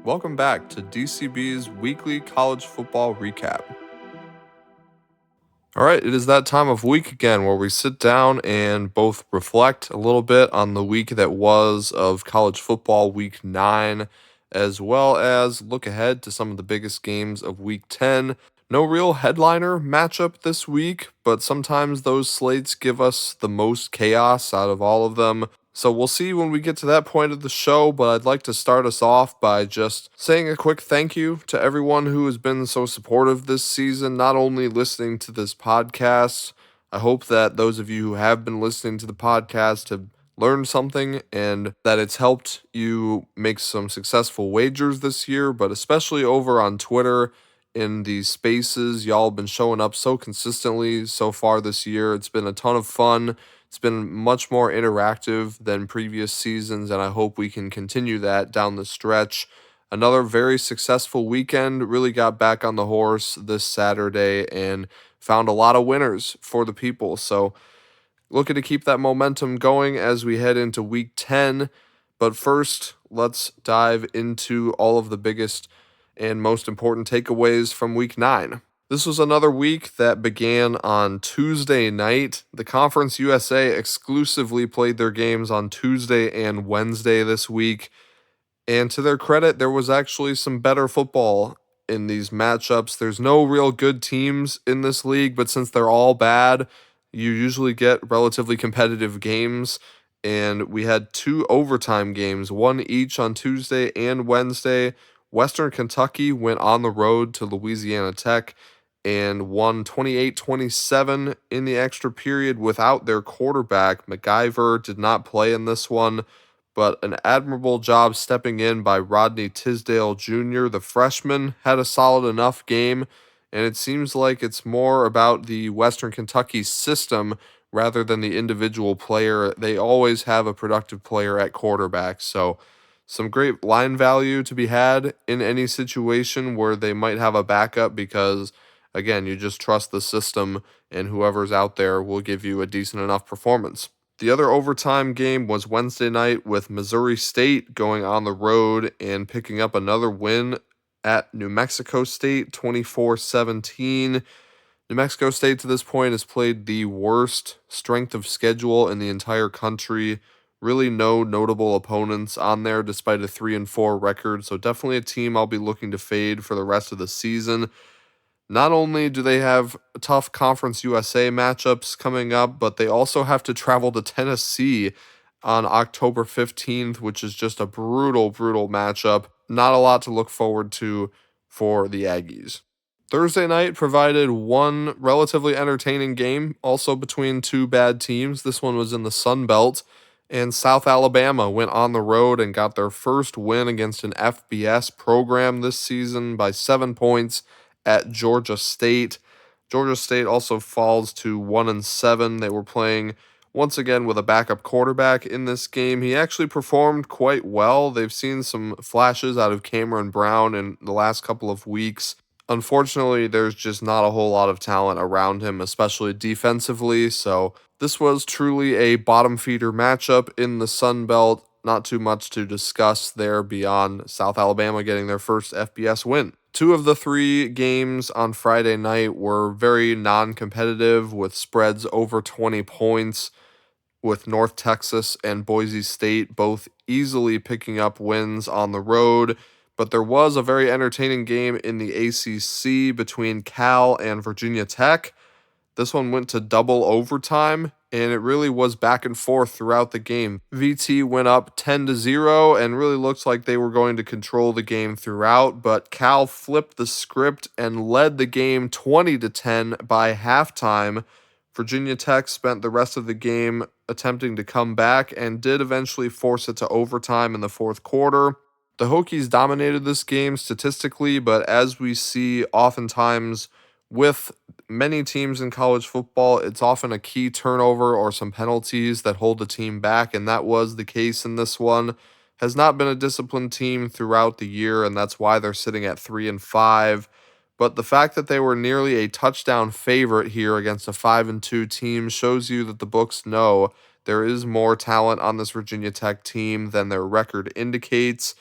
Welcome back to DCB's weekly college football recap. All right, it is that time of week again where we sit down and both reflect a little bit on the week that was of college football week 9, as well as look ahead to some of the biggest games of week 10. No real headliner matchup this week, but sometimes those slates give us the most chaos out of all of them. So we'll see when we get to that point of the show, but I'd like to start us off by just saying a quick thank you to everyone who has been so supportive this season, not only listening to this podcast. I hope that those of you who have been listening to the podcast have learned something and that it's helped you make some successful wagers this year, but especially over on Twitter in these spaces. Y'all have been showing up so consistently so far this year. It's been a ton of fun. It's been much more interactive than previous seasons, and I hope we can continue that down the stretch. Another very successful weekend. Really got back on the horse this Saturday and found a lot of winners for the people. So, looking to keep that momentum going as we head into week 10. But first, let's dive into all of the biggest and most important takeaways from week 9. This was another week that began on Tuesday night. The Conference USA exclusively played their games on Tuesday and Wednesday this week. And to their credit, there was actually some better football in these matchups. There's no real good teams in this league, but since they're all bad, you usually get relatively competitive games. And we had 2 overtime games, one each on Tuesday and Wednesday. Western Kentucky went on the road to Louisiana Tech and won 28-27 in the extra period without their quarterback. MacGyver did not play in this one, but an admirable job stepping in by Rodney Tisdale Jr. The freshman had a solid enough game, and it seems like it's more about the Western Kentucky system rather than the individual player. They always have a productive player at quarterback, so some great line value to be had in any situation where they might have a backup because, again, you just trust the system and whoever's out there will give you a decent enough performance. The other overtime game was Wednesday night with Missouri State going on the road and picking up another win at New Mexico State, 24-17. New Mexico State to this point has played the worst strength of schedule in the entire country. Really no notable opponents on there despite a 3-4 record, so definitely a team I'll be looking to fade for the rest of the season. Not only do they have tough Conference USA matchups coming up, but they also have to travel to Tennessee on October 15th, which is just a brutal, brutal matchup. Not a lot to look forward to for the Aggies. Thursday night provided one relatively entertaining game, also between 2 bad teams. This one was in the Sun Belt, and South Alabama went on the road and got their first win against an FBS program this season by 7 points at Georgia State. Georgia State also falls to 1-7. They were playing once again with a backup quarterback in this game. He actually performed quite well. They've seen some flashes out of Cameron Brown in the last couple of weeks. Unfortunately, there's just not a whole lot of talent around him, especially defensively. So this was truly a bottom feeder matchup in the Sun Belt. Not too much to discuss there beyond South Alabama getting their first FBS win. 2 of the 3 games on Friday night were very non-competitive with spreads over 20 points, with North Texas and Boise State both easily picking up wins on the road. But there was a very entertaining game in the ACC between Cal and Virginia Tech. This one went to double overtime, and it really was back and forth throughout the game. VT went up 10-0 and really looked like they were going to control the game throughout, but Cal flipped the script and led the game 20-10 by halftime. Virginia Tech spent the rest of the game attempting to come back and did eventually force it to overtime in the fourth quarter. The Hokies dominated this game statistically, but as we see oftentimes with many teams in college football, it's often a key turnover or some penalties that hold the team back, and that was the case in this one. Has not been a disciplined team throughout the year, and that's why they're sitting at 3-5. But the fact that they were nearly a touchdown favorite here against a 5-2 team shows you that the books know there is more talent on this Virginia Tech team than their record indicates.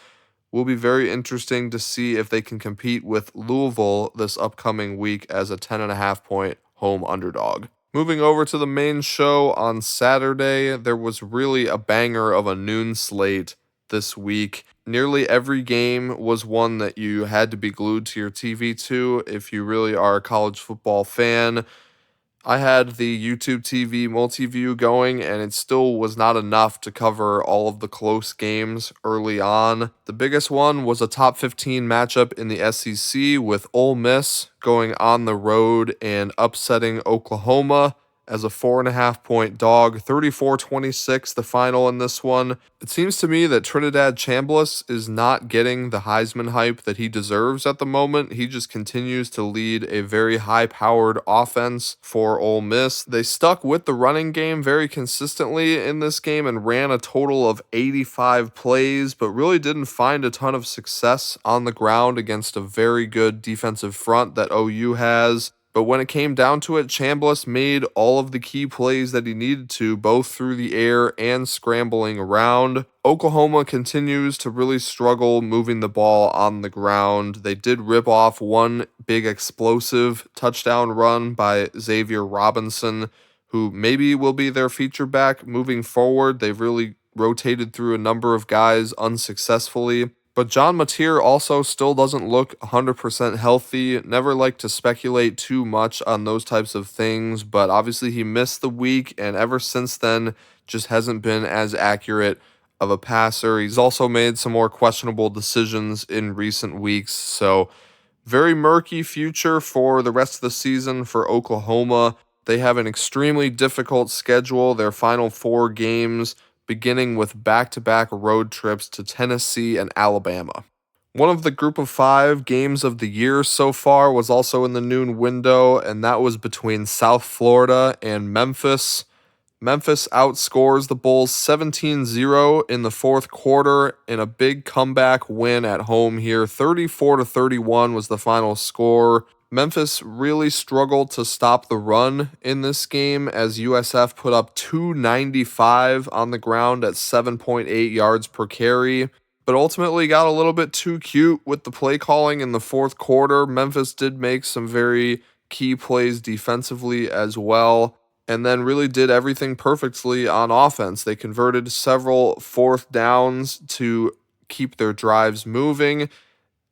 will be very interesting to see if they can compete with Louisville this upcoming week as a 10.5 point home underdog. Moving over to the main show on Saturday, there was really a banger of a noon slate this week. Nearly every game was one that you had to be glued to your TV to if you really are a college football fan. I had the YouTube TV multi-view going, and it still was not enough to cover all of the close games early on. The biggest one was a top 15 matchup in the SEC with Ole Miss going on the road and upsetting Oklahoma as a 4.5 point dog. 34-26 the final in this one. It seems to me that Trinidad Chambliss is not getting the Heisman hype that he deserves at the moment. He just continues to lead a very high-powered offense for Ole Miss. They stuck with the running game very consistently in this game and ran a total of 85 plays, but really didn't find a ton of success on the ground against a very good defensive front that OU has. But when it came down to it, Chambliss made all of the key plays that he needed to, both through the air and scrambling around. Oklahoma continues to really struggle moving the ball on the ground. They did rip off one big explosive touchdown run by Xavier Robinson, who maybe will be their feature back moving forward. They've really rotated through a number of guys unsuccessfully. But John Mateer also still doesn't look 100% healthy. Never like to speculate too much on those types of things, but obviously he missed the week, and ever since then just hasn't been as accurate of a passer. He's also made some more questionable decisions in recent weeks, so very murky future for the rest of the season for Oklahoma. They have an extremely difficult schedule. Their final 4 games beginning with back-to-back road trips to Tennessee and Alabama. One of the group of 5 games of the year so far was also in the noon window, and that was between South Florida and Memphis. Memphis outscores the Bulls 17-0 in the fourth quarter in a big comeback win at home here. 34-31 was the final score. Memphis really struggled to stop the run in this game as USF put up 295 on the ground at 7.8 yards per carry, but ultimately got a little bit too cute with the play calling in the fourth quarter. Memphis did make some very key plays defensively as well, and then really did everything perfectly on offense. They converted several fourth downs to keep their drives moving,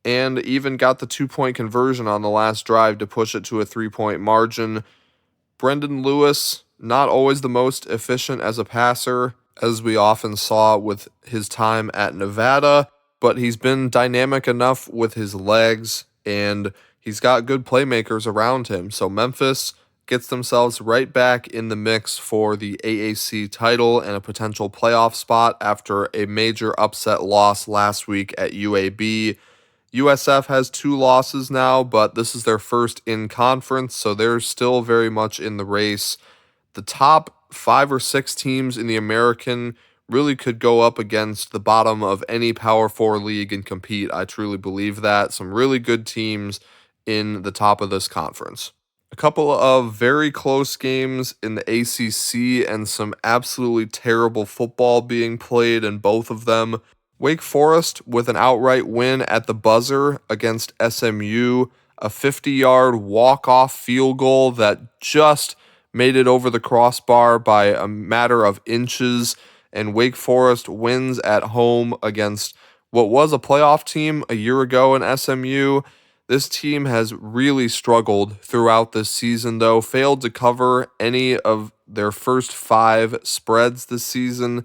and even got the 2-point conversion on the last drive to push it to a 3-point margin. Brendan Lewis, not always the most efficient as a passer, as we often saw with his time at Nevada, but he's been dynamic enough with his legs, and he's got good playmakers around him. So Memphis gets themselves right back in the mix for the AAC title and a potential playoff spot after a major upset loss last week at UAB. USF has 2 losses now, but this is their first in conference, so they're still very much in the race. The top 5 or 6 teams in the American really could go up against the bottom of any Power 4 league and compete. I truly believe that. Some really good teams in the top of this conference. A couple of very close games in the ACC and some absolutely terrible football being played in both of them. Wake Forest with an outright win at the buzzer against SMU, a 50-yard walk-off field goal that just made it over the crossbar by a matter of inches, and Wake Forest wins at home against what was a playoff team a year ago in SMU. This team has really struggled throughout this season, though, failed to cover any of their first 5 spreads this season.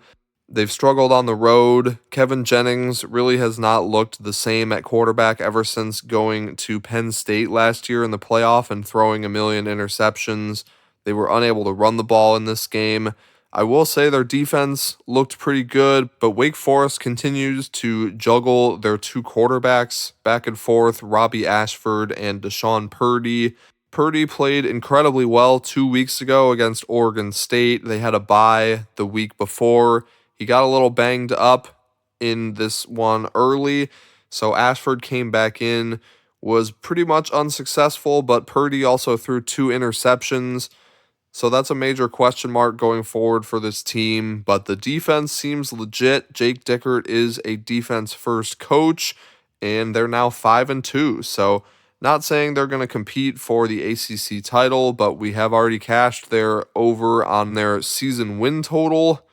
They've struggled on the road. Kevin Jennings really has not looked the same at quarterback ever since going to Penn State last year in the playoff and throwing a million interceptions. They were unable to run the ball in this game. I will say their defense looked pretty good, but Wake Forest continues to juggle their 2 quarterbacks back and forth, Robbie Ashford and Deshaun Purdy. Purdy played incredibly well 2 weeks ago against Oregon State. They had a bye the week before. He got a little banged up in this one early, so Ashford came back in, was pretty much unsuccessful, but Purdy also threw 2 interceptions. So that's a major question mark going forward for this team, but the defense seems legit. Jake Dickert is a defense first coach, and they're now 5-2. So not saying they're going to compete for the ACC title, but we have already cashed their over on their season win total,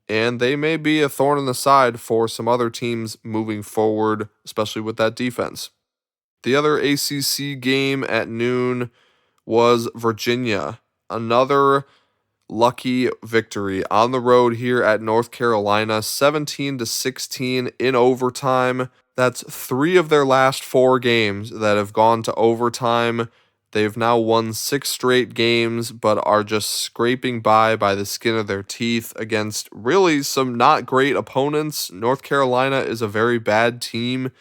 and they may be a thorn in the side for some other teams moving forward, especially with that defense. The other ACC game at noon was Virginia. Another lucky victory on the road here at North Carolina, 17-16 in overtime. That's 3 of their last 4 games that have gone to overtime. They've now won 6 straight games, but are just scraping by the skin of their teeth against really some not great opponents. North Carolina is a very bad team.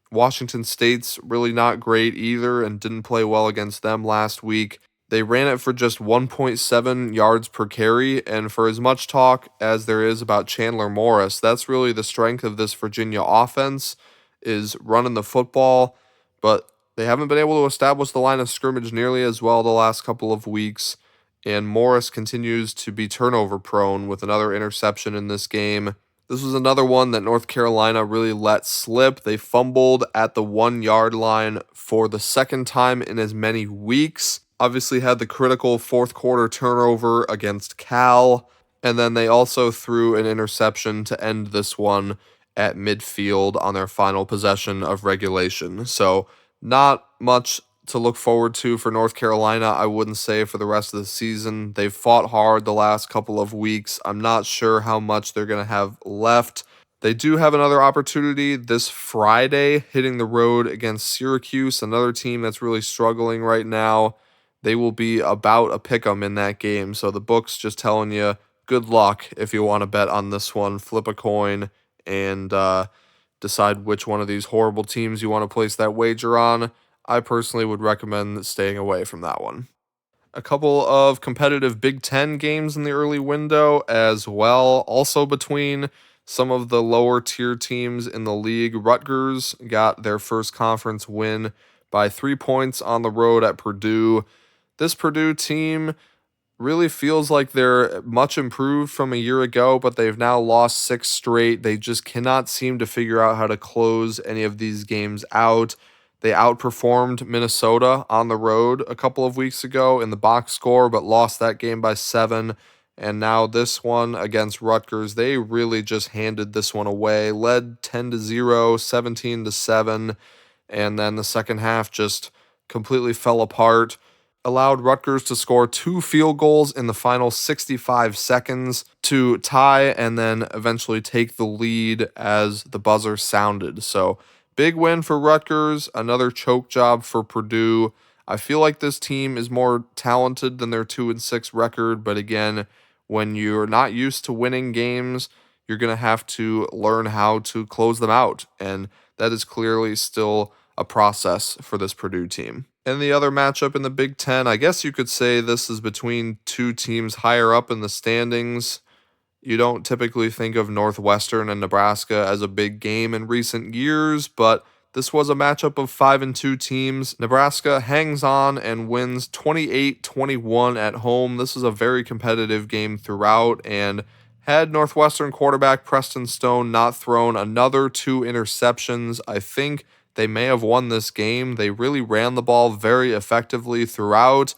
Washington State's really not great either and didn't play well against them last week. They ran it for just 1.7 yards per carry, and for as much talk as there is about Chandler Morris, that's really the strength of this Virginia offense, is running the football, but they haven't been able to establish the line of scrimmage nearly as well the last couple of weeks, and Morris continues to be turnover prone with another interception in this game. This was another one that North Carolina really let slip. They fumbled at the 1-yard line for the second time in as many weeks. Obviously had the critical fourth quarter turnover against Cal, and then they also threw an interception to end this one at midfield on their final possession of regulation. So not much to look forward to for North Carolina, I wouldn't say, for the rest of the season. They've fought hard the last couple of weeks. I'm not sure how much they're going to have left. They do have another opportunity this Friday, hitting the road against Syracuse, another team that's really struggling right now. They will be about a pick 'em in that game. So the book's just telling you good luck if you want to bet on this one. Flip a coin and decide which one of these horrible teams you want to place that wager on. I personally would recommend staying away from that one. A couple of competitive Big Ten games in the early window as well. Also between some of the lower tier teams in the league. Rutgers got their first conference win by 3 points on the road at Purdue. This Purdue team really feels like they're much improved from a year ago, but they've now lost 6 straight. They just cannot seem to figure out how to close any of these games out. They outperformed Minnesota on the road a couple of weeks ago in the box score, but lost that game by 7. And now this one against Rutgers, they really just handed this one away, led 10-0, 17-7, and then the second half just completely fell apart. Allowed Rutgers to score 2 field goals in the final 65 seconds to tie and then eventually take the lead as the buzzer sounded. So big win for Rutgers, another choke job for Purdue. I feel like this team is more talented than their 2-6 record, but again, when you're not used to winning games, you're going to have to learn how to close them out, and that is clearly still a process for this Purdue team. And the other matchup in the Big Ten, I guess you could say this is between 2 teams higher up in the standings. You don't typically think of Northwestern and Nebraska as a big game in recent years, but this was a matchup of 5-2 teams. Nebraska hangs on and wins 28-21 at home. This is a very competitive game throughout, and had Northwestern quarterback Preston Stone not thrown another 2 interceptions, I think they may have won this game. They really ran the ball very effectively throughout.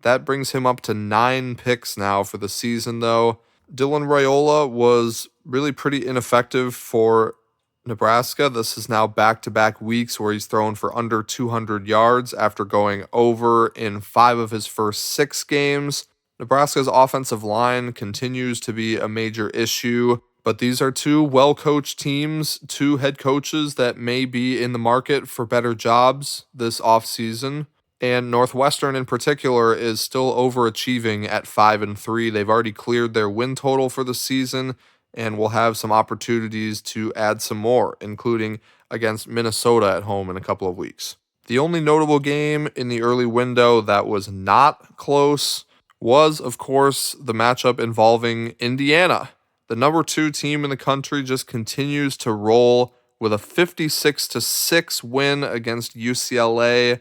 That brings him up to 9 picks now for the season, though. Dylan Raiola was really pretty ineffective for Nebraska. This is now back-to-back weeks where he's thrown for under 200 yards after going over in 5 of his first 6 games. Nebraska's offensive line continues to be a major issue, but these are 2 well-coached teams, 2 head coaches that may be in the market for better jobs this offseason. And Northwestern in particular is still overachieving at 5-3. They've already cleared their win total for the season and will have some opportunities to add some more, including against Minnesota at home in a couple of weeks. The only notable game in the early window that was not close was, of course, the matchup involving Indiana. The number 2 team in the country just continues to roll with a 56-6 win against UCLA.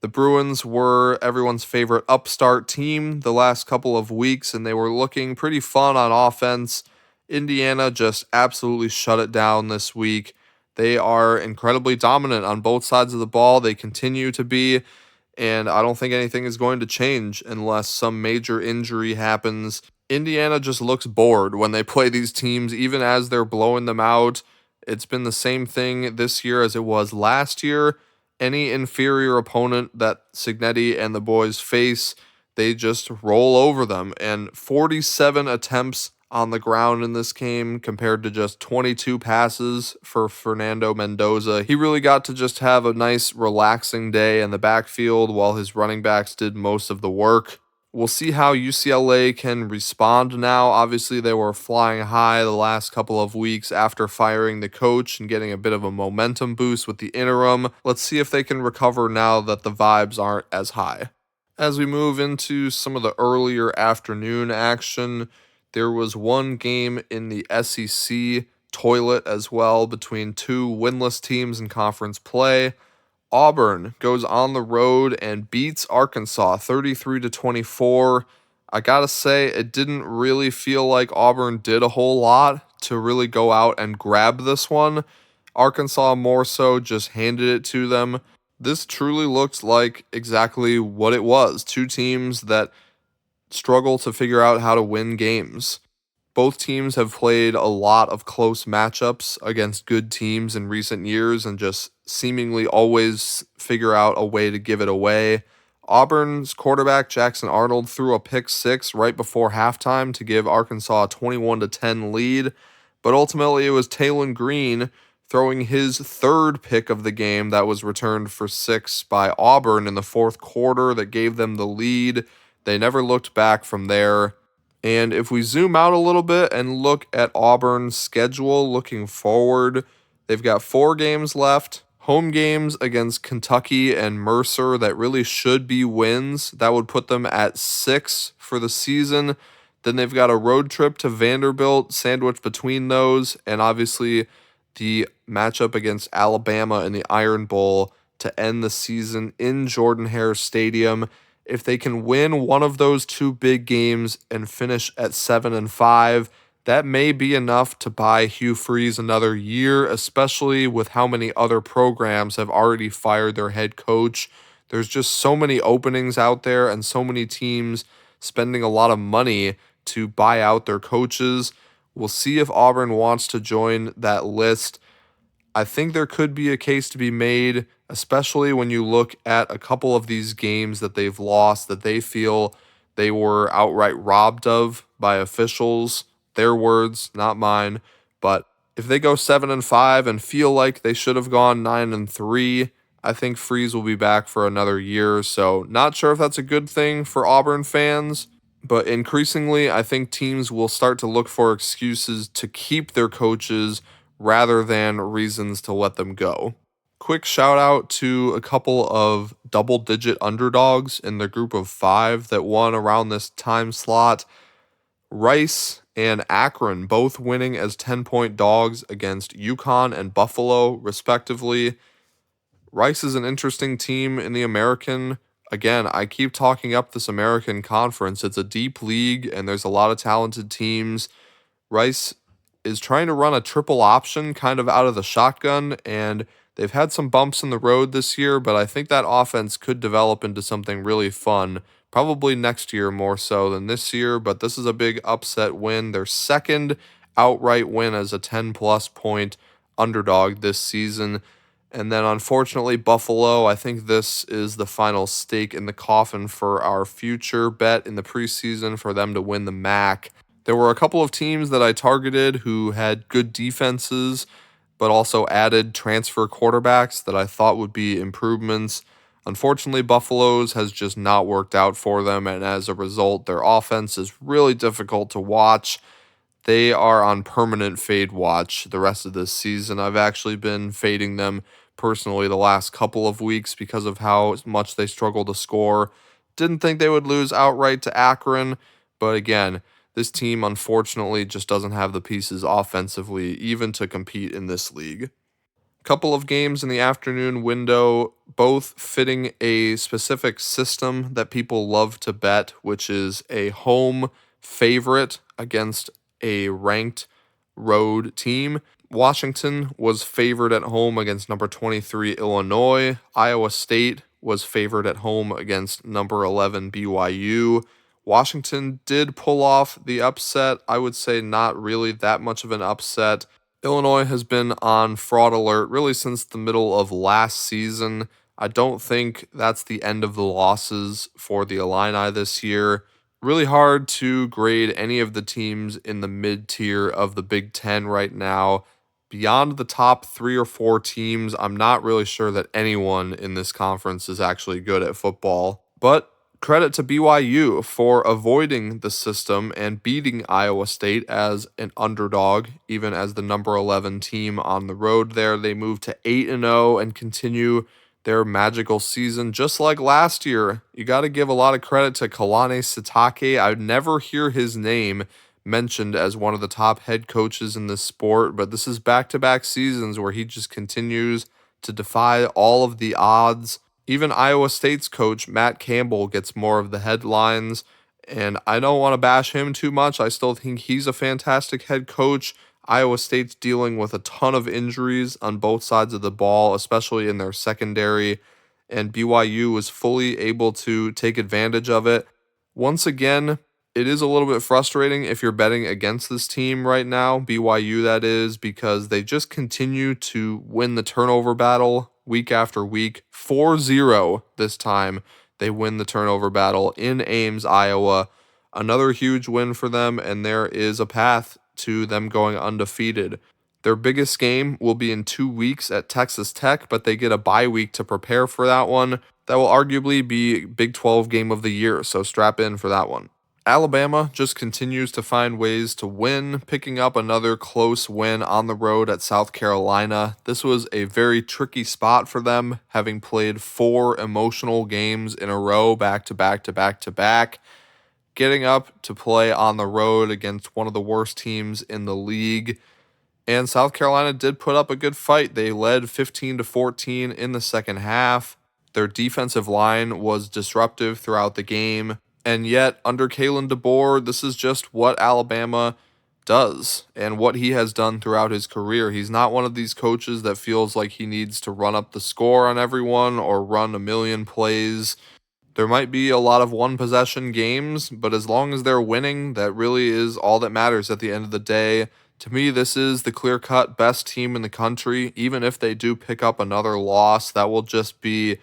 The Bruins were everyone's favorite upstart team the last couple of weeks, and they were looking pretty fun on offense. Indiana just absolutely shut it down this week. They are incredibly dominant on both sides of the ball. They continue to be, and I don't think anything is going to change unless some major injury happens. Indiana just looks bored when they play these teams, even as they're blowing them out. It's been the same thing this year as it was last year. Any inferior opponent that Signetti and the boys face, they just roll over them. And 47 attempts on the ground in this game compared to just 22 passes for Fernando Mendoza. He really got to just have a nice, relaxing day in the backfield while his running backs did most of the work. We'll see how UCLA can respond now. Obviously, they were flying high the last couple of weeks after firing the coach and getting a bit of a momentum boost with the interim. Let's see if they can recover now that the vibes aren't as high. As we move into some of the earlier afternoon action, there was one game in the SEC toilet as well between two winless teams in conference play. Auburn goes on the road and beats Arkansas 33-24. I gotta say, it didn't really feel like Auburn did a whole lot to really go out and grab this one. Arkansas more so just handed it to them. This truly looked like exactly what it was. Two teams that struggle to figure out how to win games. Both teams have played a lot of close matchups against good teams in recent years and just seemingly always figure out a way to give it away. Auburn's quarterback Jackson Arnold threw a pick six right before halftime to give Arkansas a 21-10 lead, but ultimately it was Talon Green throwing his third pick of the game that was returned for six by Auburn in the fourth quarter that gave them the lead. They never looked back from there. And if we zoom out a little bit and look at Auburn's schedule looking forward, they've got 4 games left. Home games against Kentucky and Mercer that really should be wins. That would put them at 6 for the season. Then they've got a road trip to Vanderbilt sandwiched between those, and obviously the matchup against Alabama in the Iron Bowl to end the season in Jordan-Hare Stadium. If they can win one of those 2 big games and finish at 7-5, that may be enough to buy Hugh Freeze another year, especially with how many other programs have already fired their head coach. There's just so many openings out there and so many teams spending a lot of money to buy out their coaches. We'll see if Auburn wants to join that list. I think there could be a case to be made, especially when you look at a couple of these games that they've lost that they feel they were outright robbed of by officials. Their words, not mine. But if they go 7-5 and feel like they should have gone 9-3, I think Freeze will be back for another year. So not sure if that's a good thing for Auburn fans, but increasingly I think teams will start to look for excuses to keep their coaches rather than reasons to let them go. Quick shout out to a couple of double-digit underdogs in the group of 5 that won around this time slot. Rice and Akron both winning as 10-point dogs against UConn and Buffalo, respectively. Rice is an interesting team in the American. Again, I keep talking up this American Conference. It's a deep league, and there's a lot of talented teams. Rice is trying to run a triple option kind of out of the shotgun, and they've had some bumps in the road this year, but I think that offense could develop into something really fun, probably next year more so than this year, but this is a big upset win. Their second outright win as a 10-plus point underdog this season. And then unfortunately, Buffalo, I think this is the final stake in the coffin for our future bet in the preseason for them to win the MAC. There were a couple of teams that I targeted who had good defenses, but also added transfer quarterbacks that I thought would be improvements. Unfortunately, Buffalo's has just not worked out for them, and as a result, their offense is really difficult to watch. They are on permanent fade watch the rest of this season. I've actually been fading them personally the last couple of weeks because of how much they struggle to score. Didn't think they would lose outright to Akron, but again, this team unfortunately just doesn't have the pieces offensively even to compete in this league. Couple of games in the afternoon window, both fitting a specific system that people love to bet, which is a home favorite against a ranked road team. Washington was favored at home against number 23 Illinois. Iowa State was favored at home against number 11 BYU. Washington did pull off the upset. I would say not really that much of an upset. Illinois has been on fraud alert really since the middle of last season. I don't think that's the end of the losses for the Illini this year. Really hard to grade any of the teams in the mid tier of the Big Ten right now. Beyond the top 3 or 4 teams, I'm not really sure that anyone in this conference is actually good at football. But credit to BYU for avoiding the system and beating Iowa State as an underdog, even as the number 11 team on the road there. They move to 8-0 and continue their magical season just like last year. You got to give a lot of credit to Kalane Sitake. I would never hear his name mentioned as one of the top head coaches in this sport, but this is back-to-back seasons where he just continues to defy all of the odds. Even Iowa State's coach, Matt Campbell, gets more of the headlines, and I don't want to bash him too much. I still think he's a fantastic head coach. Iowa State's dealing with a ton of injuries on both sides of the ball, especially in their secondary, and BYU was fully able to take advantage of it. Once again, it is a little bit frustrating if you're betting against this team right now, BYU that is, because they just continue to win the turnover battle week after week. 4-0 this time. They win the turnover battle in Ames, Iowa. Another huge win for them, and there is a path to them going undefeated. Their biggest game will be in 2 weeks at Texas Tech, but they get a bye week to prepare for that one. That will arguably be Big 12 game of the year, so strap in for that one. Alabama just continues to find ways to win, picking up another close win on the road at South Carolina. This was a very tricky spot for them, having played 4 emotional games in a row, back to back to back to back. Getting up to play on the road against one of the worst teams in the league. And South Carolina did put up a good fight. They led 15-14 in the second half. Their defensive line was disruptive throughout the game. And yet, under Kalen DeBoer, this is just what Alabama does and what he has done throughout his career. He's not one of these coaches that feels like he needs to run up the score on everyone or run a million plays. There might be a lot of one-possession games, but as long as they're winning, that really is all that matters at the end of the day. To me, this is the clear-cut best team in the country. Even if they do pick up another loss, that will just be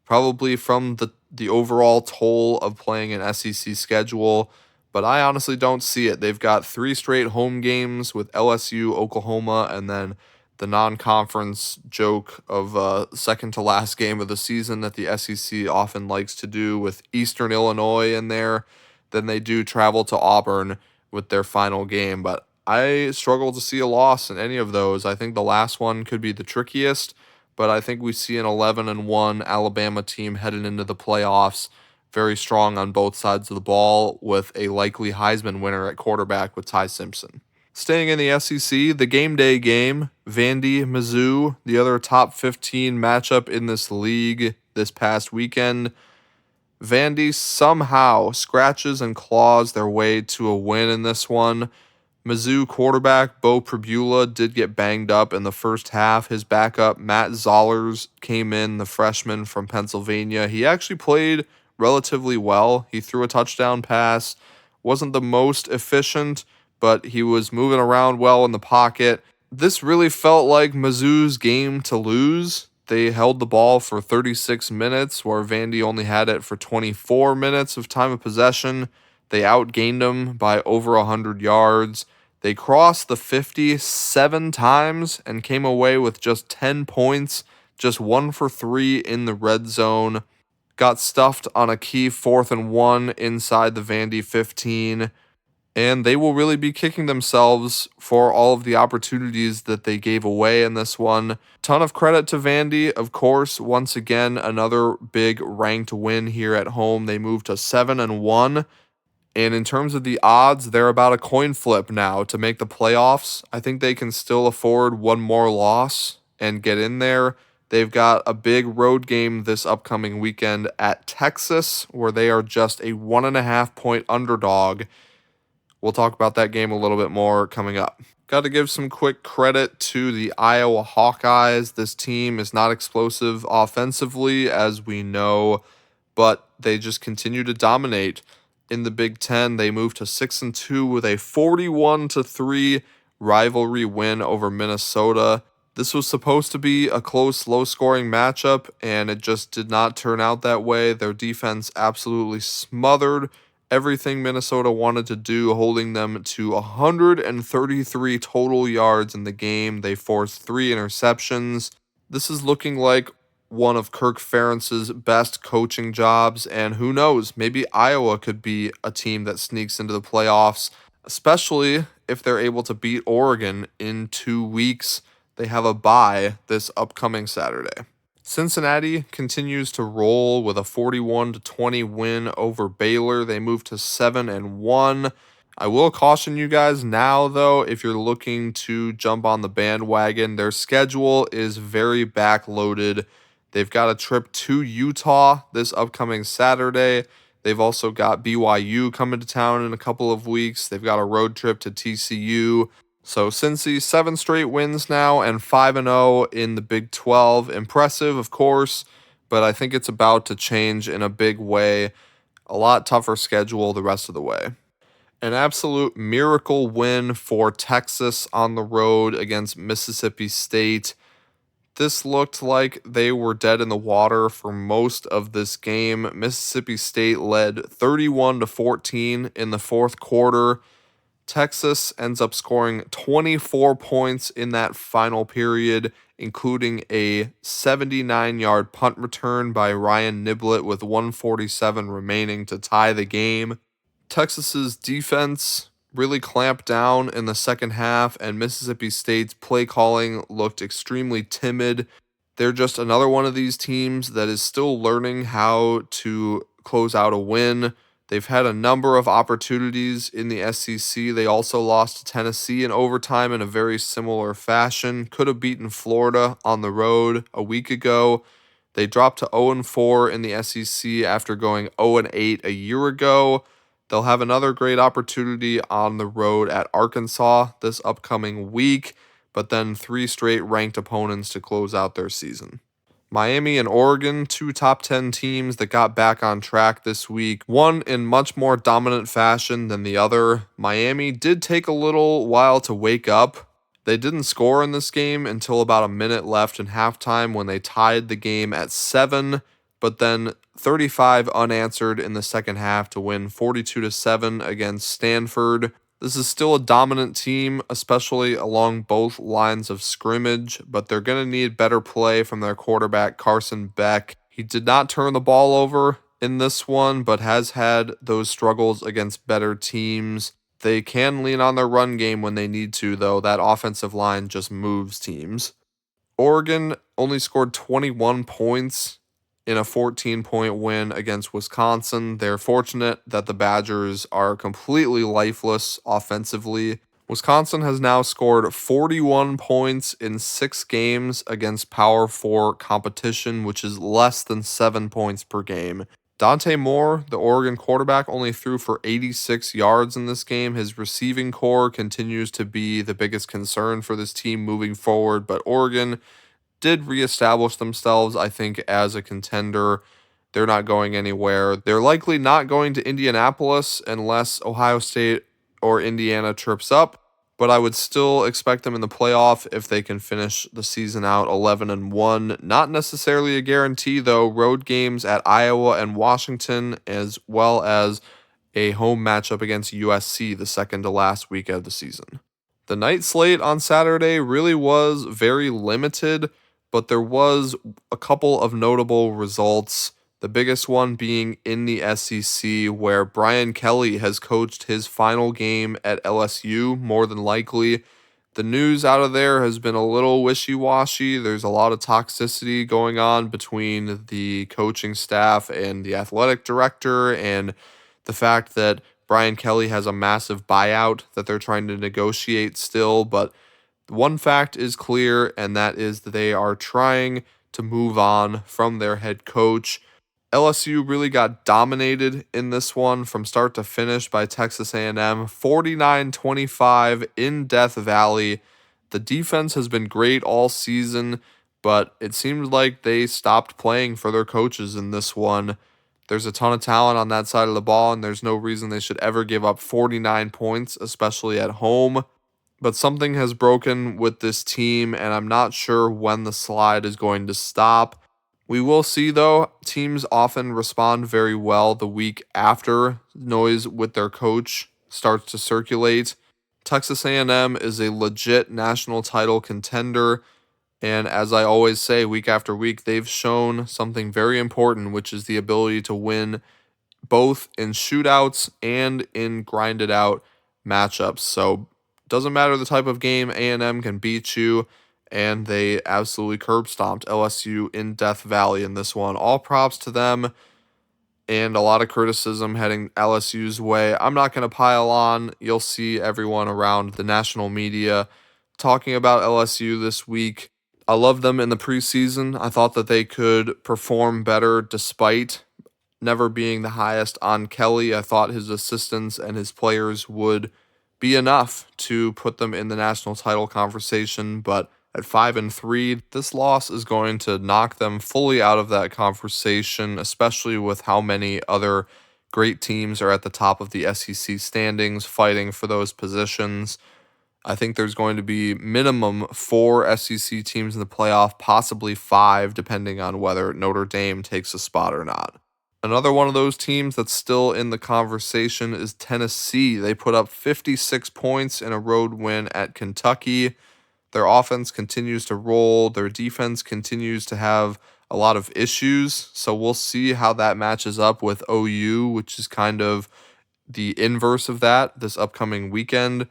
probably from the overall toll of playing an SEC schedule, but I honestly don't see it. They've got 3 straight home games with LSU, Oklahoma, and then the non-conference joke of second to last game of the season that the SEC often likes to do with Eastern Illinois in there. Then they do travel to Auburn with their final game, but I struggle to see a loss in any of those. I think the last one could be the trickiest, but I think we see an 11-1 Alabama team headed into the playoffs, very strong on both sides of the ball, with a likely Heisman winner at quarterback with Ty Simpson. Staying in the SEC, the game day game, Vandy, Mizzou, the other top 15 matchup in this league this past weekend. Vandy somehow scratches and claws their way to a win in this one. Mizzou quarterback Bo Pribula did get banged up in the first half. His backup, Matt Zollers, came in, the freshman from Pennsylvania. He actually played relatively well. He threw a touchdown pass. Wasn't the most efficient, but he was moving around well in the pocket. This really felt like Mizzou's game to lose. They held the ball for 36 minutes, where Vandy only had it for 24 minutes of time of possession. They outgained them by over 100 yards. They crossed the 50 7 times and came away with just 10 points, just 1 for 3 in the red zone. Got stuffed on a key 4th and 1 inside the Vandy 15. And they will really be kicking themselves for all of the opportunities that they gave away in this one. Ton of credit to Vandy, of course. Once again, another big ranked win here at home. They moved to 7-1. And in terms of the odds, they're about a coin flip now to make the playoffs. I think they can still afford one more loss. and get in there. They've got a big road game this upcoming weekend at Texas, where they are just a 1.5 point underdog. We'll talk about that game a little bit more coming up. Got to give some quick credit to the Iowa Hawkeyes. This team is not explosive offensively, as we know, but they just continue to dominate in the Big Ten. They moved to 6-2 with a 41-3 rivalry win over Minnesota. This was supposed to be a close, low-scoring matchup, and it just did not turn out that way. Their defense absolutely smothered everything Minnesota wanted to do, holding them to 133 total yards in the game. They forced 3 interceptions. This is looking like one of Kirk Ferentz's best coaching jobs, and who knows, maybe Iowa could be a team that sneaks into the playoffs, especially if they're able to beat Oregon in 2 weeks. They have a bye this upcoming Saturday. Cincinnati continues to roll with a 41-20 win over Baylor. They move to 7-1. I will caution you guys now, though, if you're looking to jump on the bandwagon, their schedule is very backloaded. They've got a trip to Utah this upcoming Saturday. They've also got BYU coming to town in a couple of weeks. They've got a road trip to TCU. So Cincy, 7 straight wins now and 5-0 in the Big 12. Impressive, of course, but I think it's about to change in a big way. A lot tougher schedule the rest of the way. An absolute miracle win for Texas on the road against Mississippi State. This looked like they were dead in the water for most of this game. Mississippi State led 31-14 in the fourth quarter. Texas ends up scoring 24 points in that final period, including a 79-yard punt return by Ryan Niblett with 1:47 remaining to tie the game. Texas's defense really clamped down in the second half, and Mississippi State's play calling looked extremely timid. They're just another one of these teams that is still learning how to close out a win. They've had a number of opportunities in the SEC. They also lost to Tennessee in overtime in a very similar fashion. Could have beaten Florida on the road a week ago. They dropped to 0-4 in the SEC after going 0-8 a year ago. They'll have another great opportunity on the road at Arkansas this upcoming week, but then 3 straight ranked opponents to close out their season. Miami and Oregon, 2 top 10 teams that got back on track this week, one in much more dominant fashion than the other. Miami did take a little while to wake up. They didn't score in this game until about a minute left in halftime when they tied the game at 7, but then 35 unanswered in the second half to win 42-7 against Stanford. This is still a dominant team, especially along both lines of scrimmage, but they're going to need better play from their quarterback, Carson Beck. He did not turn the ball over in this one, but has had those struggles against better teams. They can lean on their run game when they need to, though. That offensive line just moves teams. Oregon only scored 21 points in a 14-point win against Wisconsin. They're fortunate that the Badgers are completely lifeless offensively. Wisconsin has now scored 41 points in 6 games against Power 4 competition, which is less than 7 points per game. Dante Moore, the Oregon quarterback, only threw for 86 yards in this game. His receiving core continues to be the biggest concern for this team moving forward, but Oregon did reestablish themselves, I think, as a contender. They're not going anywhere. They're likely not going to Indianapolis unless Ohio State or Indiana trips up, but I would still expect them in the playoff if they can finish the season out 11-1. Not necessarily a guarantee, though. Road games at Iowa and Washington, as well as a home matchup against USC the second to last week of the season. The night slate on Saturday really was very limited, but there was a couple of notable results. The biggest one being in the SEC, where Brian Kelly has coached his final game at LSU, more than likely. The news out of there has been a little wishy-washy. There's a lot of toxicity going on between the coaching staff and the athletic director, and the fact that Brian Kelly has a massive buyout that they're trying to negotiate still, but One fact is clear, and that is that they are trying to move on from their head coach. LSU really got dominated in this one from start to finish by Texas A&M, 49-25 in Death Valley. The defense has been great all season, but it seems like they stopped playing for their coaches in this one. There's a ton of talent on that side of the ball, and there's no reason they should ever give up 49 points, especially at home. But something has broken with this team, and I'm not sure when the slide is going to stop. We will see, though. Teams often respond very well the week after noise with their coach starts to circulate. Texas A&M is a legit national title contender, and as I always say, week after week, they've shown something very important, which is the ability to win both in shootouts and in grinded out matchups. So doesn't matter the type of game, A&M can beat you, and they absolutely curb stomped LSU in Death Valley in this one. All props to them, and a lot of criticism heading LSU's way. I'm not going to pile on. You'll see everyone around the national media talking about LSU this week. I love them in the preseason. I thought that they could perform better despite never being the highest on Kelly. I thought his assistants and his players would be enough to put them in the national title conversation, but at 5-3, this loss is going to knock them fully out of that conversation, especially with how many other great teams are at the top of the SEC standings fighting for those positions. I think there's going to be minimum 4 SEC teams in the playoff, possibly 5, depending on whether Notre Dame takes a spot or not. Another one of those teams that's still in the conversation is Tennessee. They put up 56 points in a road win at Kentucky. Their offense continues to roll. Their defense continues to have a lot of issues. So we'll see how that matches up with OU, which is kind of the inverse of that this upcoming weekend.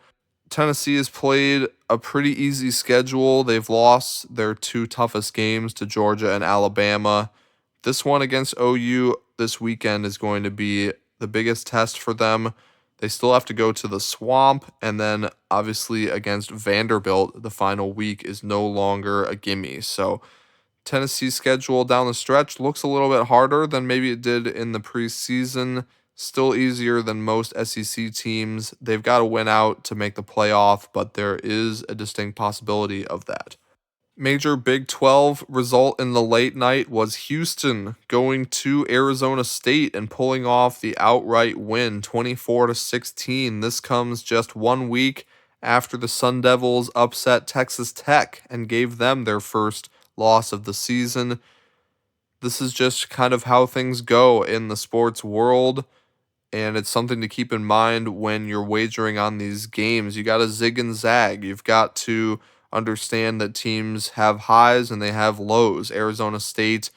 Tennessee has played a pretty easy schedule. They've lost their 2 toughest games to Georgia and Alabama. This one against OU this weekend is going to be the biggest test for them. They still have to go to the Swamp, and then obviously against Vanderbilt, the final week is no longer a gimme. So Tennessee's schedule down the stretch looks a little bit harder than maybe it did in the preseason. Still easier than most SEC teams. They've got to win out to make the playoff, but there is a distinct possibility of that. Major Big 12 result in the late night was Houston going to Arizona State and pulling off the outright win, 24-16. This comes just 1 week after the Sun Devils upset Texas Tech and gave them their first loss of the season. This is just kind of how things go in the sports world, and it's something to keep in mind when you're wagering on these games. You got to zig and zag. You've got to understand that teams have highs and they have lows. Arizona State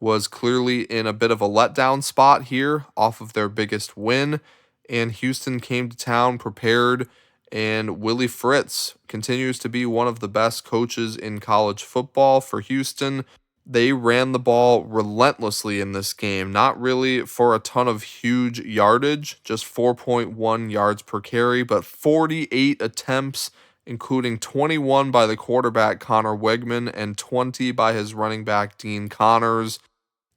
was clearly in a bit of a letdown spot here off of their biggest win, and Houston came to town prepared, and Willie Fritz continues to be one of the best coaches in college football for Houston. They ran the ball relentlessly in this game, not really for a ton of huge yardage, just 4.1 yards per carry, but 48 attempts, including 21 by the quarterback Connor Wegman and 20 by his running back Dean Connors.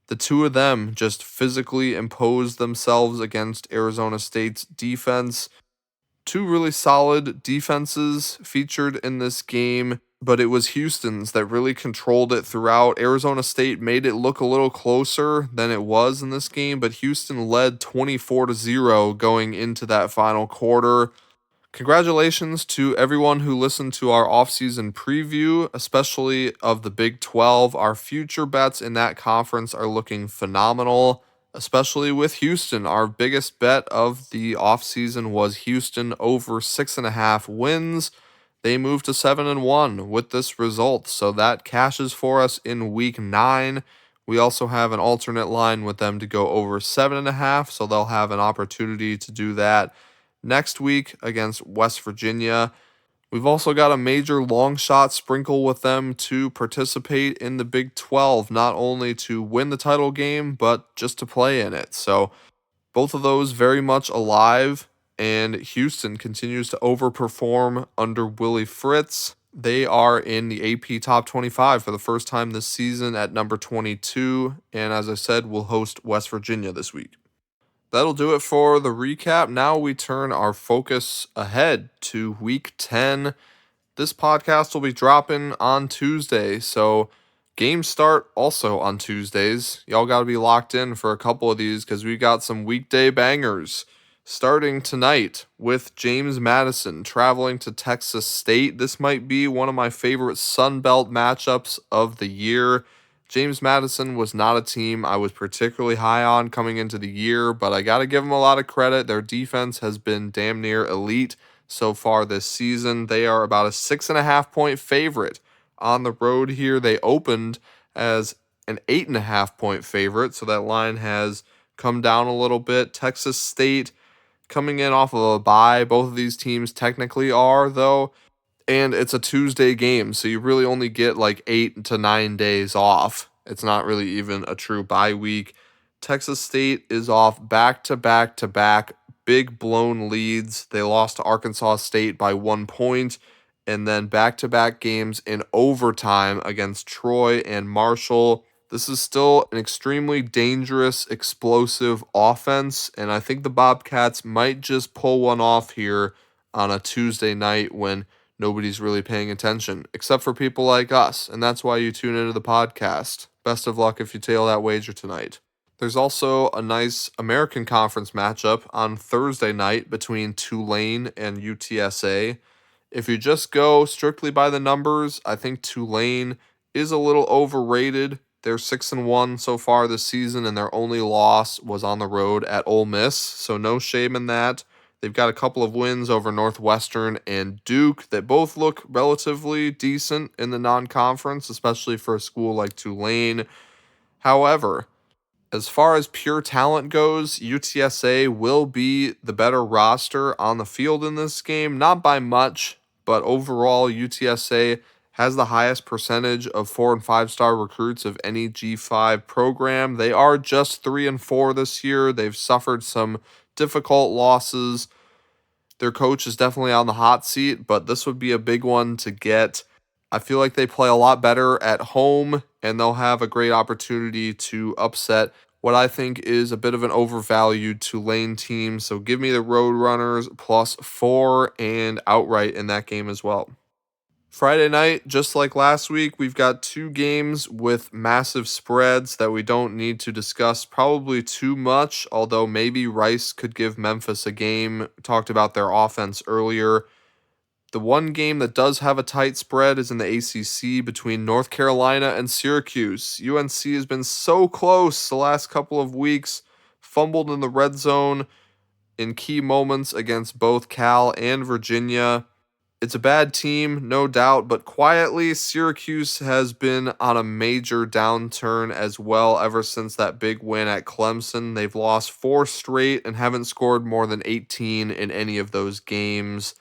The two of them just physically imposed themselves against Arizona State's defense. 2 really solid defenses featured in this game, but it was Houston's that really controlled it throughout. Arizona State made it look a little closer than it was in this game, but Houston led 24-0 going into that final quarter. Congratulations to everyone who listened to our offseason preview, especially of the Big 12. Our future bets in that conference are looking phenomenal, especially with Houston. Our biggest bet of the offseason was Houston over 6.5 wins. They moved to 7-1 with this result, so that cashes for us in week 9. We also have an alternate line with them to go over 7.5, so they'll have an opportunity to do that next week against West Virginia. We've also got a major long shot sprinkle with them to participate in the Big 12, not only to win the title game, but just to play in it. So both of those very much alive, and Houston continues to overperform under Willie Fritz. They are in the AP Top 25 for the first time this season at number 22, and as I said, will host West Virginia this week. That'll do it for the recap. Now we turn our focus ahead to week 10. This podcast will be dropping on Tuesday, so games start also on Tuesdays. Y'all got to be locked in for a couple of these because we got some weekday bangers. Starting tonight with James Madison traveling to Texas State. This might be one of my favorite Sun Belt matchups of the year. James Madison was not a team I was particularly high on coming into the year, but I got to give them a lot of credit. Their defense has been damn near elite so far this season. They are about a 6.5 point favorite on the road here. They opened as an 8.5 point favorite, so that line has come down a little bit. Texas State coming in off of a bye. Both of these teams technically are, though, and it's a Tuesday game, so you really only get like 8 to 9 days off. It's not really even a true bye week. Texas State is off back to back to back big blown leads. They lost to Arkansas State by 1 point, and then back to back games in overtime against Troy and Marshall. This is still an extremely dangerous, explosive offense, and I think the Bobcats might just pull one off here on a Tuesday night when nobody's really paying attention, except for people like us, and that's why you tune into the podcast. Best of luck if you tail that wager tonight. There's also a nice American Conference matchup on Thursday night between Tulane and UTSA. If you just go strictly by the numbers, I think Tulane is a little overrated. They're 6-1 so far this season, and their only loss was on the road at Ole Miss, so no shame in that. They've got a couple of wins over Northwestern and Duke that both look relatively decent in the non-conference, especially for a school like Tulane. However, as far as pure talent goes, UTSA will be the better roster on the field in this game. Not by much, but overall, UTSA has the highest percentage of 4 and 5-star recruits of any G5 program. They are just 3-4 this year. They've suffered some difficult losses. Their coach is definitely on the hot seat, but this would be a big one to get. I feel like they play a lot better at home, and they'll have a great opportunity to upset what I think is a bit of an overvalued Tulane team. So give me the Roadrunners +4 and outright in that game as well. Friday night, just like last week, we've got two games with massive spreads that we don't need to discuss probably too much, although maybe Rice could give Memphis a game. We talked about their offense earlier. The one game that does have a tight spread is in the ACC between North Carolina and Syracuse. UNC has been so close the last couple of weeks, fumbled in the red zone in key moments against both Cal and Virginia. It's a bad team, no doubt, but quietly, Syracuse has been on a major downturn as well ever since that big win at Clemson. They've lost 4 straight and haven't scored more than 18 in any of those games.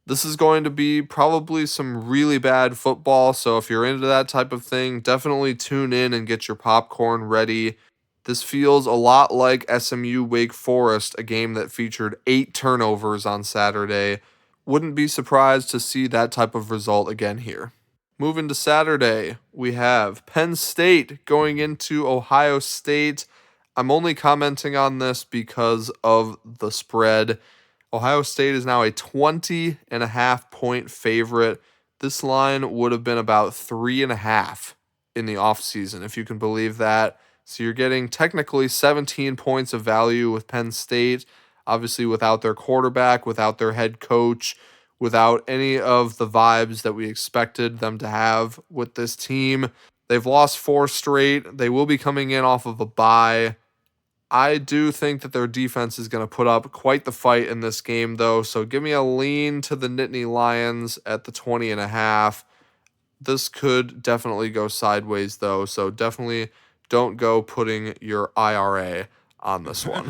This is going to be probably some really bad football, so if you're into that type of thing, definitely tune in and get your popcorn ready. This feels a lot like SMU Wake Forest, a game that featured 8 turnovers on Saturday. Wouldn't be surprised to see that type of result again here. Moving to Saturday, we have Penn State going into Ohio State. I'm only commenting on this because of the spread. Ohio State is now a 20.5 point favorite. This line would have been about 3.5 in the offseason, if you can believe that. So you're getting technically 17 points of value with Penn State, obviously without their quarterback, without their head coach, without any of the vibes that we expected them to have with this team. They've lost 4 straight. They will be coming in off of a bye. I do think that their defense is going to put up quite the fight in this game, though. So give me a lean to the Nittany Lions at the 20.5. This could definitely go sideways, though. So definitely don't go putting your IRA on this one.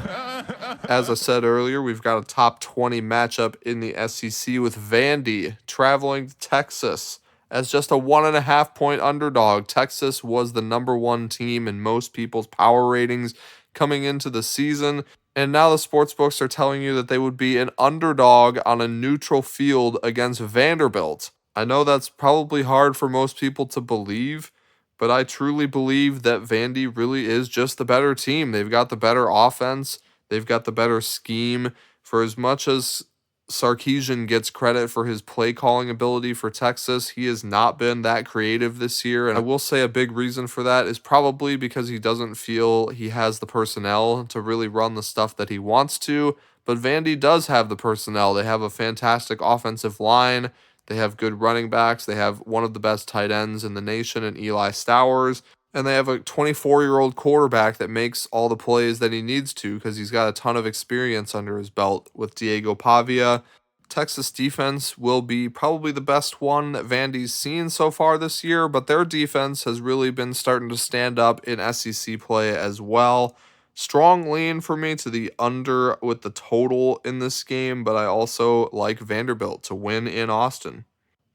As I said earlier, we've got a top 20 matchup in the SEC with Vandy traveling to Texas as just a 1.5 point underdog. Texas was the number 1 team in most people's power ratings coming into the season, and now the sportsbooks are telling you that they would be an underdog on a neutral field against Vanderbilt. I know that's probably hard for most people to believe, but I truly believe that Vandy really is just the better team. They've got the better offense, they've got the better scheme. For as much as Sarkisian gets credit for his play calling ability for Texas, he has not been that creative this year. And I will say a big reason for that is probably because he doesn't feel he has the personnel to really run the stuff that he wants to. But Vandy does have the personnel. They have a fantastic offensive line. They have good running backs. They have one of the best tight ends in the nation in Eli Stowers. And they have a 24-year-old quarterback that makes all the plays that he needs to because he's got a ton of experience under his belt with Diego Pavia. Texas defense will be probably the best one that Vandy's seen so far this year, but their defense has really been starting to stand up in SEC play as well. Strong lean for me to the under with the total in this game, but I also like Vanderbilt to win in Austin.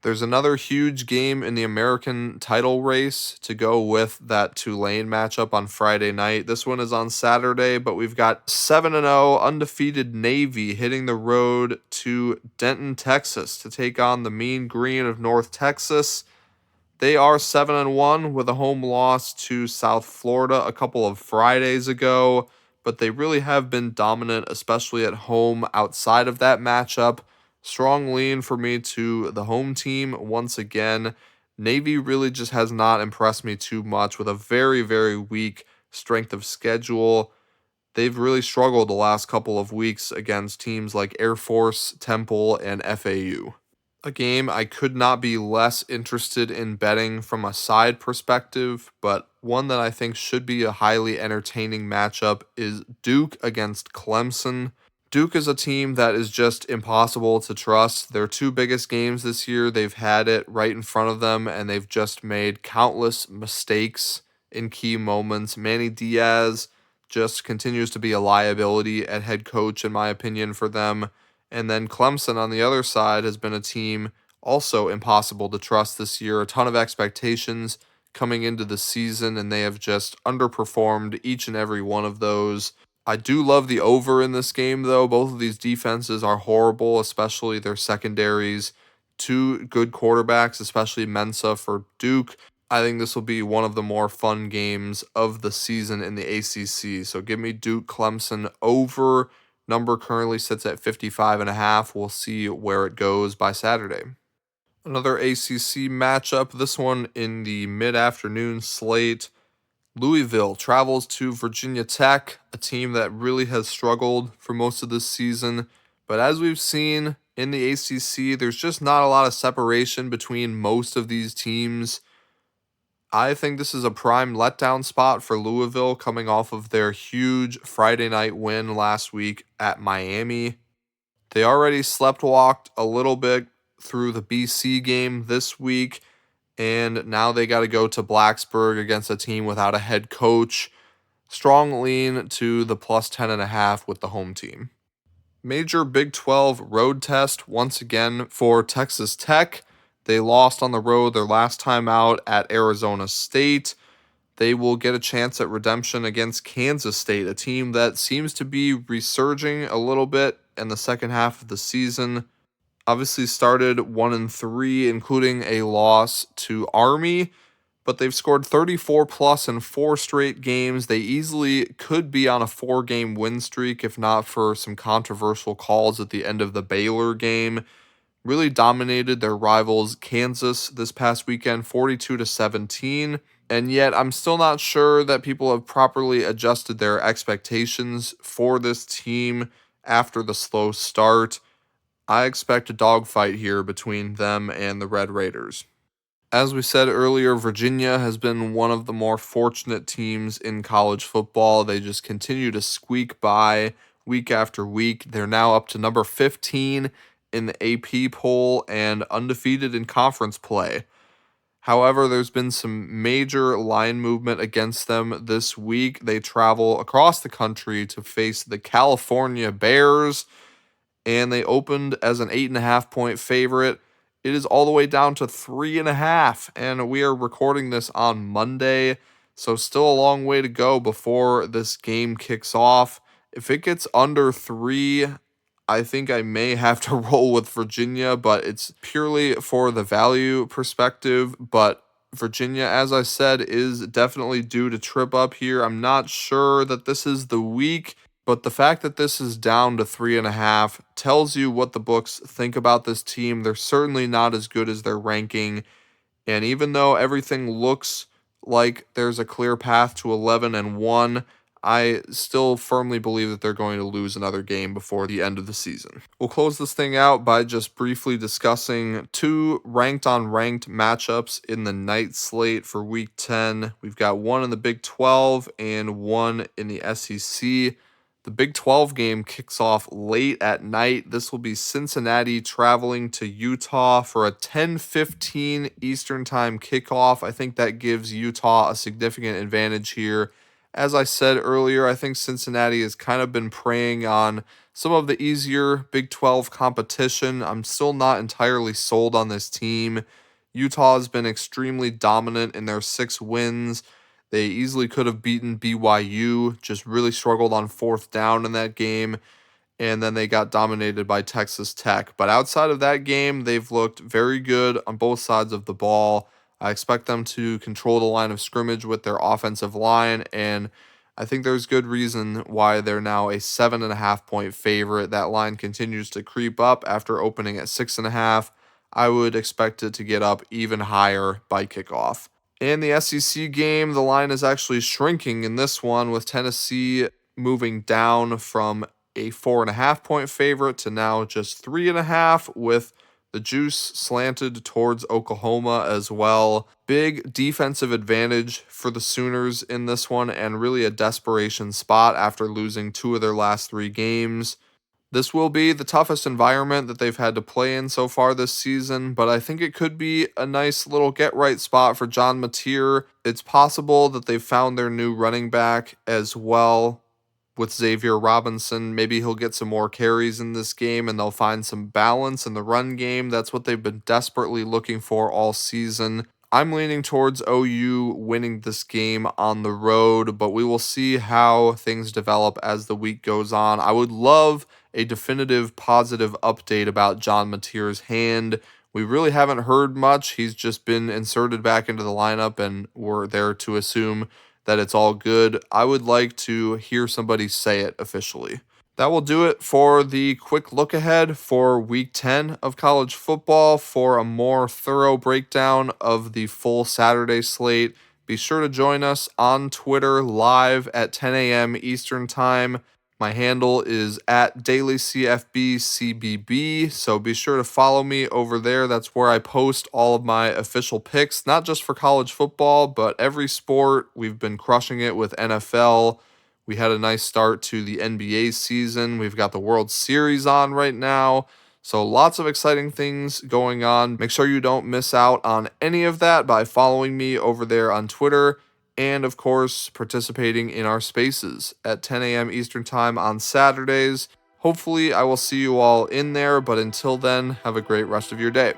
There's another huge game in the American title race to go with that Tulane matchup on Friday night. This one is on Saturday, but we've got 7-0 undefeated Navy hitting the road to Denton, Texas to take on the Mean Green of North Texas. They are 7-1 with a home loss to South Florida a couple of Fridays ago, but they really have been dominant, especially at home outside of that matchup. Strong lean for me to the home team once again. Navy really just has not impressed me too much with a very, very weak strength of schedule. They've really struggled the last couple of weeks against teams like Air Force, Temple, and FAU. A game I could not be less interested in betting from a side perspective, but one that I think should be a highly entertaining matchup is Duke against Clemson. Duke is a team that is just impossible to trust. Their two biggest games this year, they've had it right in front of them, and they've just made countless mistakes in key moments. Manny Diaz just continues to be a liability at head coach, in my opinion, for them. And then Clemson on the other side has been a team also impossible to trust this year. A ton of expectations coming into the season, and they have just underperformed each and every one of those. I do love the over in this game, though. Both of these defenses are horrible, especially their secondaries. Two good quarterbacks, especially Mensa for Duke. I think this will be one of the more fun games of the season in the ACC. So give me Duke Clemson over. Number currently sits at 55.5. We'll see where it goes by Saturday. Another ACC matchup, this one in the mid-afternoon slate. Louisville travels to Virginia Tech, a team that really has struggled for most of this season. But as we've seen in the ACC, there's just not a lot of separation between most of these teams. I think this is a prime letdown spot for Louisville coming off of their huge Friday night win last week at Miami. They already sleptwalked a little bit through the BC game this week, and now they got to go to Blacksburg against a team without a head coach. Strong lean to the plus 10.5 with the home team. Major Big 12 road test once again for Texas Tech. They lost on the road their last time out at Arizona State. They will get a chance at redemption against Kansas State, a team that seems to be resurging a little bit in the second half of the season. Obviously started 1-3, including a loss to Army, but they've scored 34 plus in 4 straight games. They easily could be on a 4-game win streak if not for some controversial calls at the end of the Baylor game. Really dominated their rivals Kansas this past weekend, 42-17. And yet I'm still not sure that people have properly adjusted their expectations for this team after the slow start. I expect a dogfight here between them and the Red Raiders. As we said earlier, Virginia has been one of the more fortunate teams in college football. They just continue to squeak by week after week. They're now up to number 15 in the AP poll and undefeated in conference play. However, there's been some major line movement against them this week. They travel across the country to face the California Bears, and they opened as an 8.5-point favorite. It is all the way down to 3.5, and we are recording this on Monday, so still a long way to go before this game kicks off. If it gets under 3, I think I may have to roll with Virginia, but it's purely for the value perspective. But Virginia, as I said, is definitely due to trip up here. I'm not sure that this is the week, but the fact that this is down to 3.5 tells you what the books think about this team. They're certainly not as good as their ranking. And even though everything looks like there's a clear path to 11-1, I still firmly believe that they're going to lose another game before the end of the season. We'll close this thing out by just briefly discussing two ranked on ranked matchups in the night slate for week 10. We've got one in the Big 12 and one in the SEC. The Big 12 game kicks off late at night. This will be Cincinnati traveling to Utah for a 10:15 Eastern Time kickoff. I think that gives Utah a significant advantage here. As I said earlier, I think Cincinnati has kind of been preying on some of the easier Big 12 competition. I'm still not entirely sold on this team. Utah has been extremely dominant in their 6 wins. They easily could have beaten BYU, just really struggled on fourth down in that game, and then they got dominated by Texas Tech. But outside of that game, they've looked very good on both sides of the ball. I expect them to control the line of scrimmage with their offensive line, and I think there's good reason why they're now a 7.5 point favorite. That line continues to creep up after opening at 6.5. I would expect it to get up even higher by kickoff. In the SEC game, the line is actually shrinking in this one, with Tennessee moving down from a 4.5 point favorite to now just 3.5, with the juice slanted towards Oklahoma as well. Big defensive advantage for the Sooners in this one, and really a desperation spot after losing 2 of their last 3 games. This will be the toughest environment that they've had to play in so far this season, but I think it could be a nice little get right spot for John Mateer. It's possible that they've found their new running back as well with Xavier Robinson. Maybe he'll get some more carries in this game and they'll find some balance in the run game. That's what they've been desperately looking for all season. I'm leaning towards OU winning this game on the road, but we will see how things develop as the week goes on. I would love a definitive positive update about John Mateer's hand. We really haven't heard much. He's just been inserted back into the lineup, and we're there to assume that it's all good. I would like to hear somebody say it officially. That will do it for the quick look ahead for week 10 of college football. For a more thorough breakdown of the full Saturday slate, be sure to join us on Twitter live at 10 a.m. Eastern Time. My handle is at DailyCFBCBB, so be sure to follow me over there. That's where I post all of my official picks, not just for college football, but every sport. We've been crushing it with NFL. We had a nice start to the NBA season. We've got the World Series on right now. So lots of exciting things going on. Make sure you don't miss out on any of that by following me over there on Twitter, and of course participating in our spaces at 10 a.m. Eastern Time on Saturdays. Hopefully I will see you all in there, but until then, have a great rest of your day.